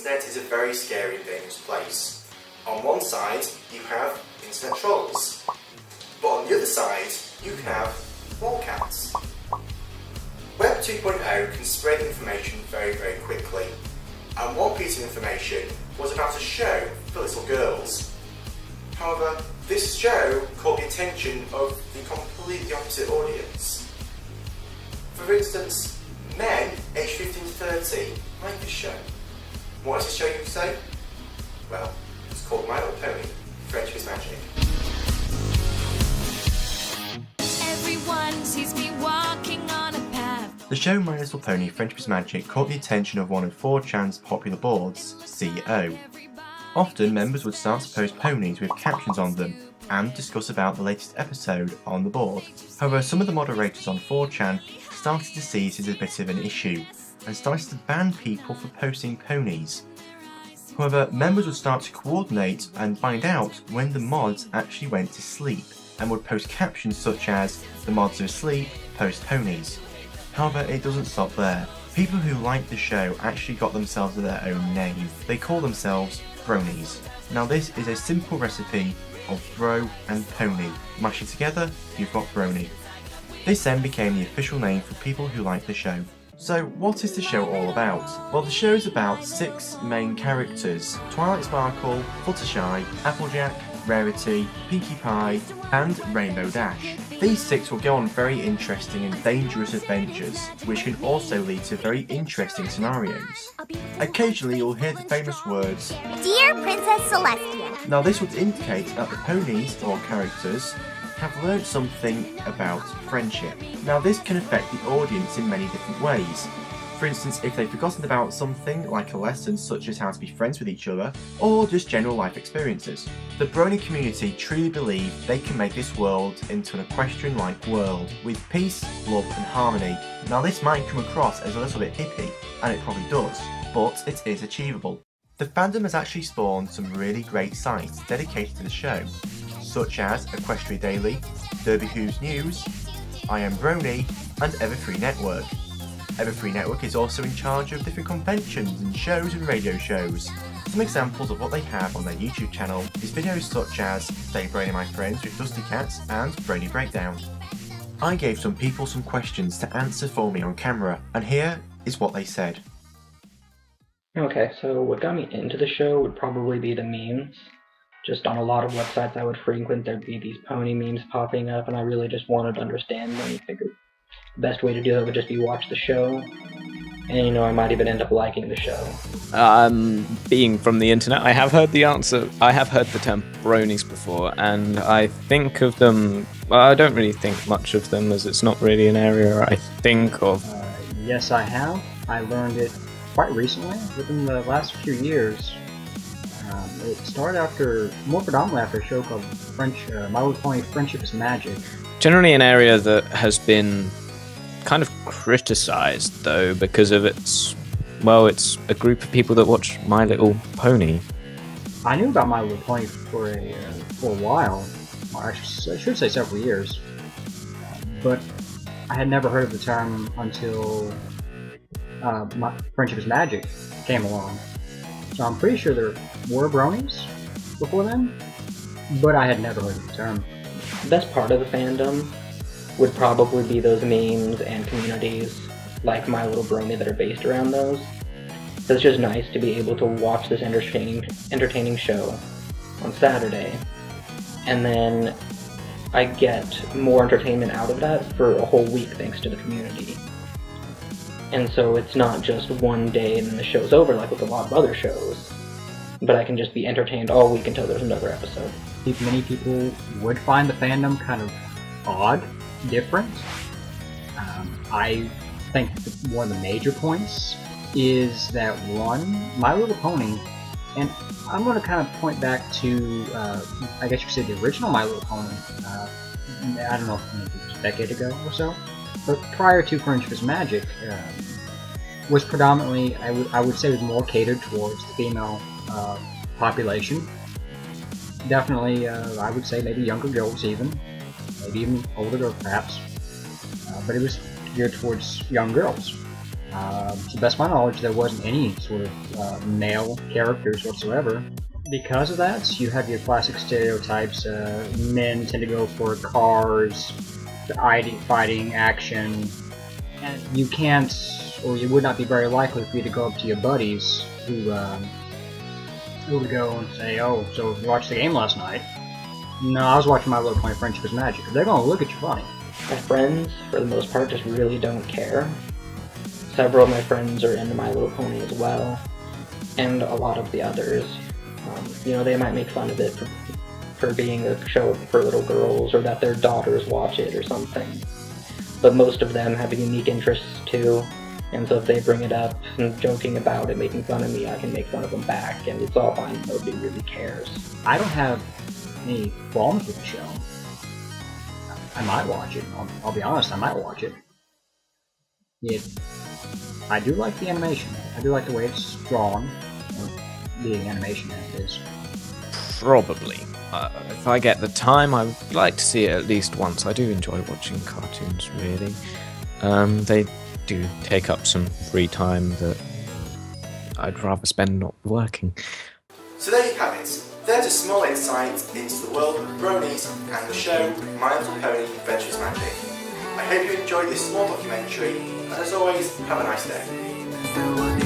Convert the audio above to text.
internet is a very scary and dangerous place. On one side, you have internet trolls, but on the other side, you can have lolcats. Web 2.0 can spread information very, very quickly, and one piece of information was about a show for little girls. However, this show caught the attention of the completely opposite audience. For instance, men aged 15 to 30 like this show. What is this show, you say? Well, it's called My Little Pony, Friendship is Magic. Everyone sees me walking on a path. The show My Little Pony, Friendship is Magic caught the attention of one of 4chan's popular boards, CO. Often, members would start to post ponies with captions on them and discuss about the latest episode on the board. However, some of the moderators on 4chan started to see this as a bit of an issue and started to ban people for posting ponies. However, members would start to coordinate and find out when the mods actually went to sleep and would post captions such as "the mods are asleep, post ponies." However, it doesn't stop there. People who like the show actually got themselves their own name. They call themselves Bronies. Now this is a simple recipe of bro and pony. Mash it together, you've got Brony. This then became the official name for people who like the show. So what is the show all about? Well, the show is about 6 main characters: Twilight Sparkle, Fluttershy, Applejack, Rarity, Pinkie Pie, and Rainbow Dash. These 6 will go on very interesting and dangerous adventures, which can also lead to very interesting scenarios. Occasionally you'll hear the famous words, "Dear Princess Celestia." Now this would indicate that the ponies, or characters, have learned something about friendship. Now this can affect the audience in many different ways. For instance, if they've forgotten about something like a lesson such as how to be friends with each other, or just general life experiences. The Brony community truly believe they can make this world into an equestrian-like world, with peace, love and harmony. Now this might come across as a little bit hippie, and it probably does, but it is achievable. The fandom has actually spawned some really great sites dedicated to the show, such as Equestria Daily, Derby Hooves News, I Am Brony, and Everfree Network. Everfree Network is also in charge of different conventions and shows and radio shows. Some examples of what they have on their YouTube channel is videos such as Say Brony My Friends with Dusty Cats and Brony Breakdown. I gave some people some questions to answer for me on camera, and here is what they said. Okay, so what got me into the show would probably be the memes. Just on a lot of websites I would frequent, there'd be these pony memes popping up, and I really just wanted to understand them and figured the best way to do that would just be watch the show. And I might even end up liking the show. Being from the internet, I have heard the answer. I have heard the term Bronies before, and I think of them. Well, I don't really think much of them, as it's not really an area I think of. Yes, I have. I learned it quite recently, within the last few years. It started more predominantly after a show called My Little Pony Friendship is Magic. Generally an area that has been kind of criticized, though, because of it's a group of people that watch My Little Pony. I knew about My Little Pony for a while, or I should say several years, but I had never heard of the term until My Friendship is Magic came along. So I'm pretty sure there were Bronies before then, but I had never heard of the term. The best part of the fandom would probably be those memes and communities like My Little Brony that are based around those. It's just nice to be able to watch this entertaining show on Saturday, and then I get more entertainment out of that for a whole week thanks to the community. And so it's not just one day and then the show's over like with a lot of other shows, but I can just be entertained all week until there's another episode. Many people would find the fandom kind of odd, different. I think one of the major points is that My Little Pony, and I'm going to kind of point back to, I guess you could say the original My Little Pony, I don't know, maybe it was a decade ago or so, but prior to Friendship is Magic, was predominantly, I would say, was more catered towards the female population. Definitely, I would say maybe younger girls maybe even older girls perhaps, but it was geared towards young girls. To the best of my knowledge, there wasn't any sort of male characters whatsoever. Because of that, you have your classic stereotypes. Men tend to go for cars, fighting, action, and you can't, or you would not be very likely for you to go up to your buddies who would go and say, "Oh, so you watched the game last night?" No, I was watching My Little Pony Friendship is Magic. They're gonna look at you funny. My friends, for the most part, just really don't care. Several of my friends are into My Little Pony as well, and a lot of the others. They might make fun of it for being a show for little girls, or that their daughters watch it or something. But most of them have unique interests too, and so if they bring it up and joking about it, making fun of me, I can make fun of them back, and it's all fine. Nobody really cares. I don't have any qualms with the show. I might watch it. I'll be honest, I might watch it. I do like the animation. I do like the way it's drawn. Being animation as it is. Probably. If I get the time, I would like to see it at least once. I do enjoy watching cartoons, really. They do take up some free time that I'd rather spend not working. So there you have it. There's a small insight into the world of Bronies and the show My Little Pony Adventures Magic. I hope you enjoyed this small documentary, and as always, have a nice day.